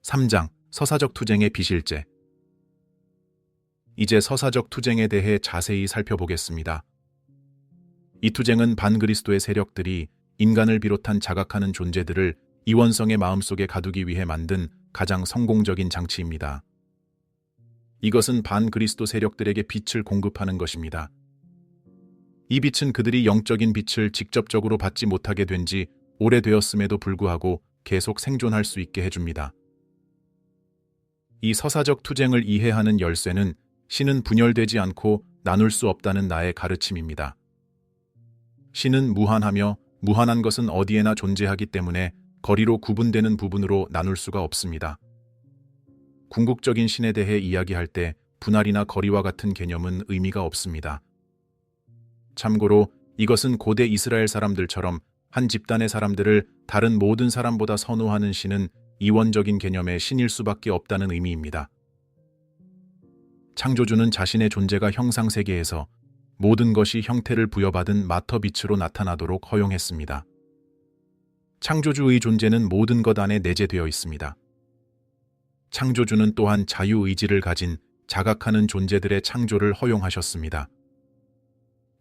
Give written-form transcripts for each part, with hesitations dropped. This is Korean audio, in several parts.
3장 서사적 투쟁의 비실제. 이제 서사적 투쟁에 대해 자세히 살펴보겠습니다. 이 투쟁은 반그리스도의 세력들이 인간을 비롯한 자각하는 존재들을 이원성의 마음속에 가두기 위해 만든 가장 성공적인 장치입니다. 이것은 반그리스도 세력들에게 빛을 공급하는 것입니다. 이 빛은 그들이 영적인 빛을 직접적으로 받지 못하게 된 지 오래되었음에도 불구하고 계속 생존할 수 있게 해줍니다. 이 서사적 투쟁을 이해하는 열쇠는 신은 분열되지 않고 나눌 수 없다는 나의 가르침입니다. 신은 무한하며 무한한 것은 어디에나 존재하기 때문에 거리로 구분되는 부분으로 나눌 수가 없습니다. 궁극적인 신에 대해 이야기할 때 분할이나 거리와 같은 개념은 의미가 없습니다. 참고로 이것은 고대 이스라엘 사람들처럼 한 집단의 사람들을 다른 모든 사람보다 선호하는 신은 이원적인 개념의 신일 수밖에 없다는 의미입니다. 창조주는 자신의 존재가 형상세계에서 모든 것이 형태를 부여받은 마터빛으로 나타나도록 허용했습니다. 창조주의 존재는 모든 것 안에 내재되어 있습니다. 창조주는 또한 자유의지를 가진 자각하는 존재들의 창조를 허용하셨습니다.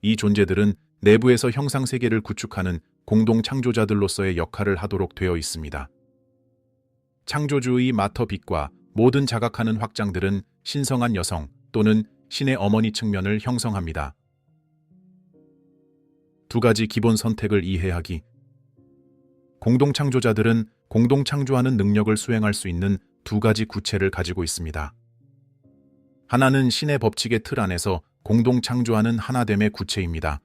이 존재들은 내부에서 형상세계를 구축하는 공동 창조자들로서의 역할을 하도록 되어 있습니다. 창조주의 마터빛과 모든 자각하는 확장들은 신성한 여성 또는 신의 어머니 측면을 형성합니다. 두 가지 기본 선택을 이해하기. 공동 창조자들은 공동 창조하는 능력을 수행할 수 있는 두 가지 구체를 가지고 있습니다. 하나는 신의 법칙의 틀 안에서 공동 창조하는 하나됨의 구체입니다.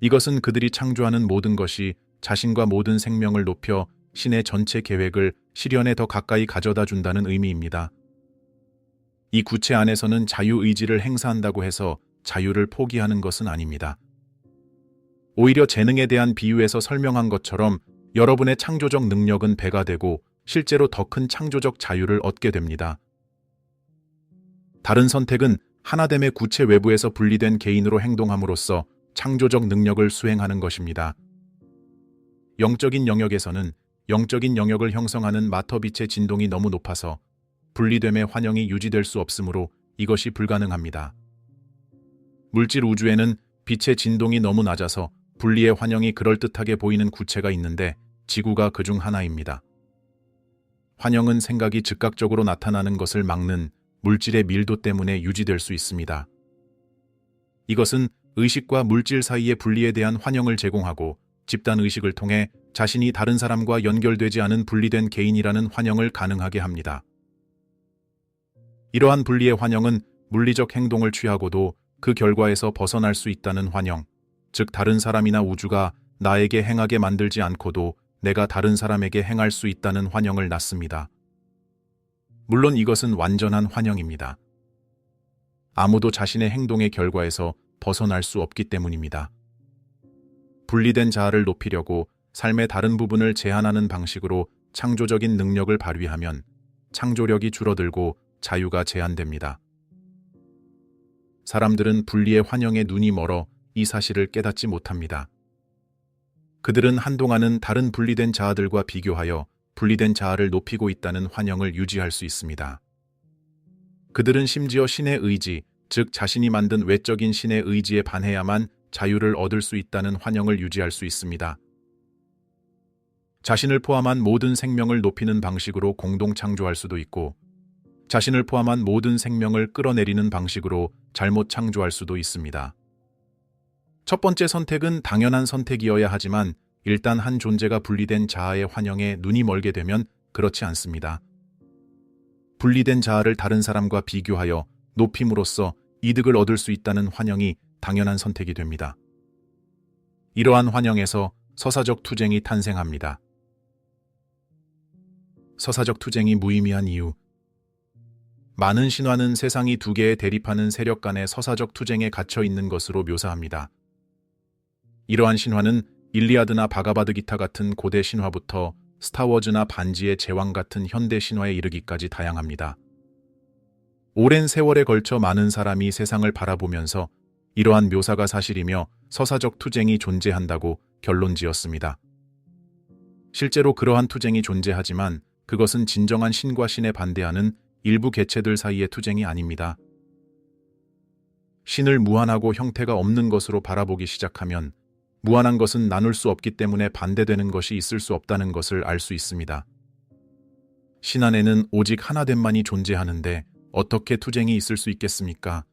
이것은 그들이 창조하는 모든 것이 자신과 모든 생명을 높여 신의 전체 계획을 실현에 더 가까이 가져다 준다는 의미입니다. 이 구체 안에서는 자유의지를 행사한다고 해서 자유를 포기하는 것은 아닙니다. 오히려 재능에 대한 비유에서 설명한 것처럼 여러분의 창조적 능력은 배가 되고 실제로 더 큰 창조적 자유를 얻게 됩니다. 다른 선택은 하나됨의 구체 외부에서 분리된 개인으로 행동함으로써 창조적 능력을 수행하는 것입니다. 영적인 영역에서는 영적인 영역을 형성하는 마터빛의 진동이 너무 높아서 분리됨의 환영이 유지될 수 없으므로 이것이 불가능합니다. 물질 우주에는 빛의 진동이 너무 낮아서 분리의 환영이 그럴듯하게 보이는 구체가 있는데 지구가 그중 하나입니다. 환영은 생각이 즉각적으로 나타나는 것을 막는 물질의 밀도 때문에 유지될 수 있습니다. 이것은 의식과 물질 사이의 분리에 대한 환영을 제공하고 집단의식을 통해 자신이 다른 사람과 연결되지 않은 분리된 개인이라는 환영을 가능하게 합니다. 이러한 분리의 환영은 물리적 행동을 취하고도 그 결과에서 벗어날 수 있다는 환영, 즉 다른 사람이나 우주가 나에게 행하게 만들지 않고도 내가 다른 사람에게 행할 수 있다는 환영을 낳습니다. 물론 이것은 완전한 환영입니다. 아무도 자신의 행동의 결과에서 벗어날 수 없기 때문입니다. 분리된 자아를 높이려고 삶의 다른 부분을 제한하는 방식으로 창조적인 능력을 발휘하면 창조력이 줄어들고 자유가 제한됩니다. 사람들은 분리의 환영에 눈이 멀어 이 사실을 깨닫지 못합니다. 그들은 한동안은 다른 분리된 자아들과 비교하여 분리된 자아를 높이고 있다는 환영을 유지할 수 있습니다. 그들은 심지어 신의 의지, 즉 자신이 만든 외적인 신의 의지에 반해야만 자유를 얻을 수 있다는 환영을 유지할 수 있습니다. 자신을 포함한 모든 생명을 높이는 방식으로 공동 창조할 수도 있고 자신을 포함한 모든 생명을 끌어내리는 방식으로 잘못 창조할 수도 있습니다. 첫 번째 선택은 당연한 선택이어야 하지만 일단 한 존재가 분리된 자아의 환영에 눈이 멀게 되면 그렇지 않습니다. 분리된 자아를 다른 사람과 비교하여 높임으로써 이득을 얻을 수 있다는 환영이 당연한 선택이 됩니다. 이러한 환영에서 서사적 투쟁이 탄생합니다. 서사적 투쟁이 무의미한 이유. 많은 신화는 세상이 두 개의 대립하는 세력 간의 서사적 투쟁에 갇혀 있는 것으로 묘사합니다. 이러한 신화는 일리아드나 바가바드기타 같은 고대 신화부터 스타워즈나 반지의 제왕 같은 현대 신화에 이르기까지 다양합니다. 오랜 세월에 걸쳐 많은 사람이 세상을 바라보면서 이러한 묘사가 사실이며 서사적 투쟁이 존재한다고 결론지었습니다. 실제로 그러한 투쟁이 존재하지만 그것은 진정한 신과 신에 반대하는 일부 개체들 사이의 투쟁이 아닙니다. 신을 무한하고 형태가 없는 것으로 바라보기 시작하면 무한한 것은 나눌 수 없기 때문에 반대되는 것이 있을 수 없다는 것을 알 수 있습니다. 신 안에는 오직 하나됨만이 존재하는데 어떻게 투쟁이 있을 수 있겠습니까?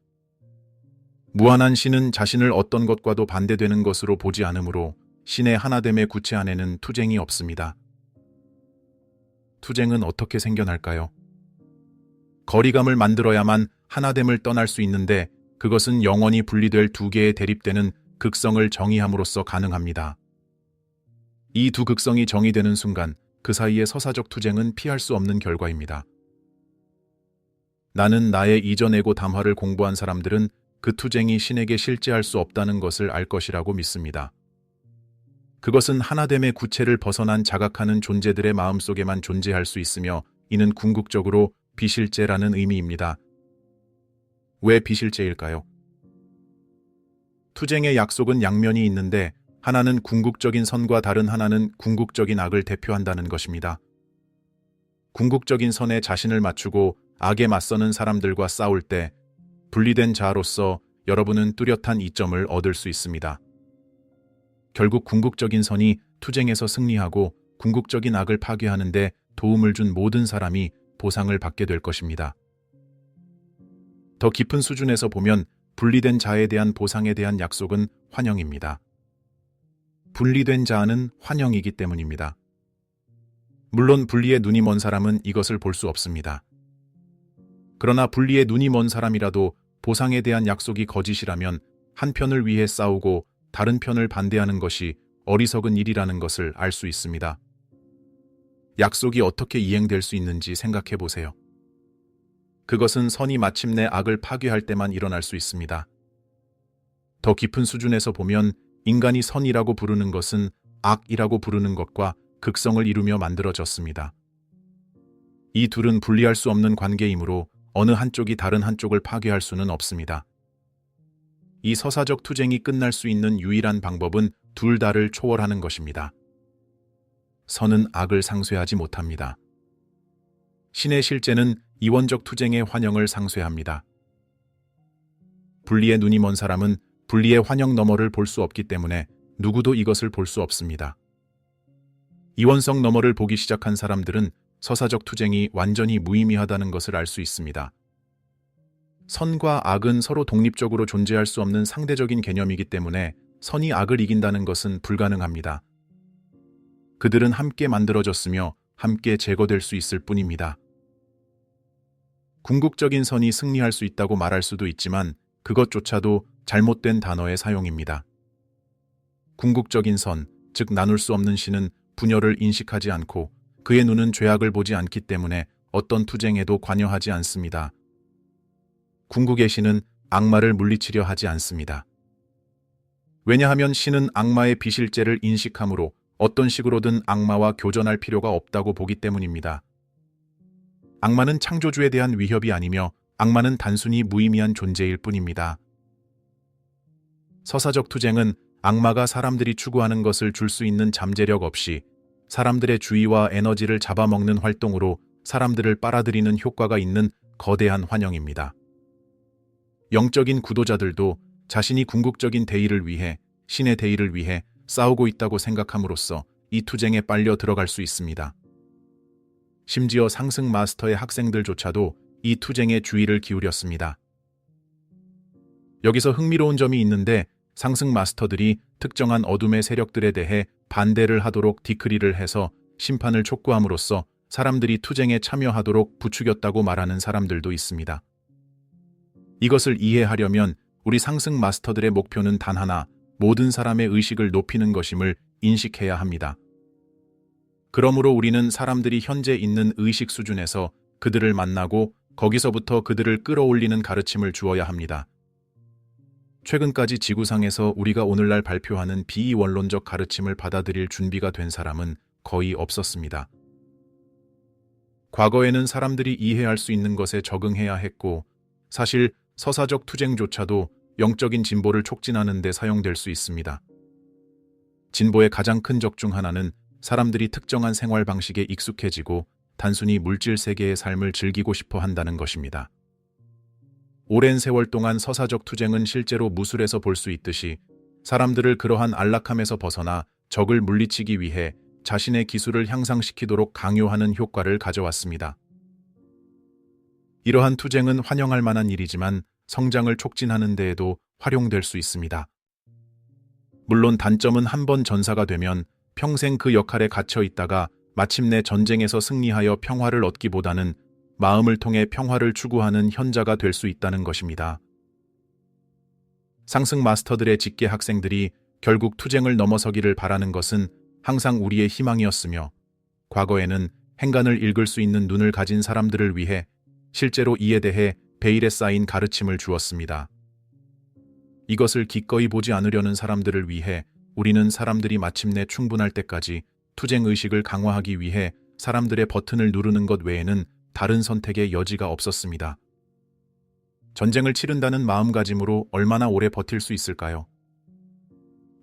무한한 신은 자신을 어떤 것과도 반대되는 것으로 보지 않으므로 신의 하나됨의 구체 안에는 투쟁이 없습니다. 투쟁은 어떻게 생겨날까요? 거리감을 만들어야만 하나됨을 떠날 수 있는데 그것은 영원히 분리될 두 개의 대립되는 극성을 정의함으로써 가능합니다. 이 두 극성이 정의되는 순간 그 사이의 서사적 투쟁은 피할 수 없는 결과입니다. 나는 나의 이전 에고 담화를 공부한 사람들은 그 투쟁이 신에게 실제할 수 없다는 것을 알 것이라고 믿습니다. 그것은 하나됨의 구체를 벗어난 자각하는 존재들의 마음속에만 존재할 수 있으며 이는 궁극적으로 비실제라는 의미입니다. 왜 비실제일까요? 투쟁의 약속은 양면이 있는데 하나는 궁극적인 선과 다른 하나는 궁극적인 악을 대표한다는 것입니다. 궁극적인 선에 자신을 맞추고 악에 맞서는 사람들과 싸울 때 분리된 자아로서 여러분은 뚜렷한 이점을 얻을 수 있습니다. 결국 궁극적인 선이 투쟁에서 승리하고 궁극적인 악을 파괴하는데 도움을 준 모든 사람이 보상을 받게 될 것입니다. 더 깊은 수준에서 보면 분리된 자에 대한 보상에 대한 약속은 환영입니다. 분리된 자아는 환영이기 때문입니다. 물론 분리의 눈이 먼 사람은 이것을 볼 수 없습니다. 그러나 분리의 눈이 먼 사람이라도 보상에 대한 약속이 거짓이라면 한 편을 위해 싸우고 다른 편을 반대하는 것이 어리석은 일이라는 것을 알 수 있습니다. 약속이 어떻게 이행될 수 있는지 생각해 보세요. 그것은 선이 마침내 악을 파괴할 때만 일어날 수 있습니다. 더 깊은 수준에서 보면 인간이 선이라고 부르는 것은 악이라고 부르는 것과 극성을 이루며 만들어졌습니다. 이 둘은 분리할 수 없는 관계이므로 어느 한쪽이 다른 한쪽을 파괴할 수는 없습니다. 이 서사적 투쟁이 끝날 수 있는 유일한 방법은 둘 다를 초월하는 것입니다. 선은 악을 상쇄하지 못합니다. 신의 실제는 이원적 투쟁의 환영을 상쇄합니다. 분리의 눈이 먼 사람은 분리의 환영 너머를 볼 수 없기 때문에 누구도 이것을 볼 수 없습니다. 이원성 너머를 보기 시작한 사람들은 서사적 투쟁이 완전히 무의미하다는 것을 알 수 있습니다. 선과 악은 서로 독립적으로 존재할 수 없는 상대적인 개념이기 때문에 선이 악을 이긴다는 것은 불가능합니다. 그들은 함께 만들어졌으며 함께 제거될 수 있을 뿐입니다. 궁극적인 선이 승리할 수 있다고 말할 수도 있지만 그것조차도 잘못된 단어의 사용입니다. 궁극적인 선, 즉 나눌 수 없는 신은 분열을 인식하지 않고 그의 눈은 죄악을 보지 않기 때문에 어떤 투쟁에도 관여하지 않습니다. 궁극의 신은 악마를 물리치려 하지 않습니다. 왜냐하면 신은 악마의 비실제를 인식하므로 어떤 식으로든 악마와 교전할 필요가 없다고 보기 때문입니다. 악마는 창조주에 대한 위협이 아니며 악마는 단순히 무의미한 존재일 뿐입니다. 서사적 투쟁은 악마가 사람들이 추구하는 것을 줄 수 있는 잠재력 없이 사람들의 주의와 에너지를 잡아먹는 활동으로 사람들을 빨아들이는 효과가 있는 거대한 환영입니다. 영적인 구도자들도 자신이 궁극적인 대의를 위해, 신의 대의를 위해 싸우고 있다고 생각함으로써 이 투쟁에 빨려 들어갈 수 있습니다. 심지어 상승 마스터의 학생들조차도 이 투쟁에 주의를 기울였습니다. 여기서 흥미로운 점이 있는데 상승 마스터들이 특정한 어둠의 세력들에 대해 반대를 하도록 디크리를 해서 심판을 촉구함으로써 사람들이 투쟁에 참여하도록 부추겼다고 말하는 사람들도 있습니다. 이것을 이해하려면 우리 상승 마스터들의 목표는 단 하나, 모든 사람의 의식을 높이는 것임을 인식해야 합니다. 그러므로 우리는 사람들이 현재 있는 의식 수준에서 그들을 만나고 거기서부터 그들을 끌어올리는 가르침을 주어야 합니다. 최근까지 지구상에서 우리가 오늘날 발표하는 비이원론적 가르침을 받아들일 준비가 된 사람은 거의 없었습니다. 과거에는 사람들이 이해할 수 있는 것에 적응해야 했고, 사실 서사적 투쟁조차도 영적인 진보를 촉진하는 데 사용될 수 있습니다. 진보의 가장 큰 적 중 하나는 사람들이 특정한 생활 방식에 익숙해지고 단순히 물질 세계의 삶을 즐기고 싶어 한다는 것입니다. 오랜 세월 동안 서사적 투쟁은 실제로 무술에서 볼 수 있듯이 사람들을 그러한 안락함에서 벗어나 적을 물리치기 위해 자신의 기술을 향상시키도록 강요하는 효과를 가져왔습니다. 이러한 투쟁은 환영할 만한 일이지만 성장을 촉진하는 데에도 활용될 수 있습니다. 물론 단점은 한 번 전사가 되면 평생 그 역할에 갇혀 있다가 마침내 전쟁에서 승리하여 평화를 얻기보다는 마음을 통해 평화를 추구하는 현자가 될 수 있다는 것입니다. 상승 마스터들의 직계 학생들이 결국 투쟁을 넘어서기를 바라는 것은 항상 우리의 희망이었으며, 과거에는 행간을 읽을 수 있는 눈을 가진 사람들을 위해 실제로 이에 대해 베일에 쌓인 가르침을 주었습니다. 이것을 기꺼이 보지 않으려는 사람들을 위해 우리는 사람들이 마침내 충분할 때까지 투쟁의식을 강화하기 위해 사람들의 버튼을 누르는 것 외에는 다른 선택의 여지가 없었습니다. 전쟁을 치른다는 마음가짐으로 얼마나 오래 버틸 수 있을까요?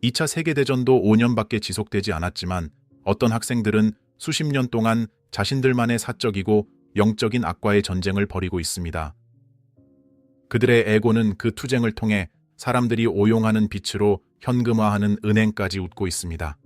2차 세계대전도 5년밖에 지속되지 않았지만 어떤 학생들은 수십 년 동안 자신들만의 사적이고 영적인 악과의 전쟁을 벌이고 있습니다. 그들의 에고는 그 투쟁을 통해 사람들이 오용하는 빛으로 현금화하는 은행까지 웃고 있습니다.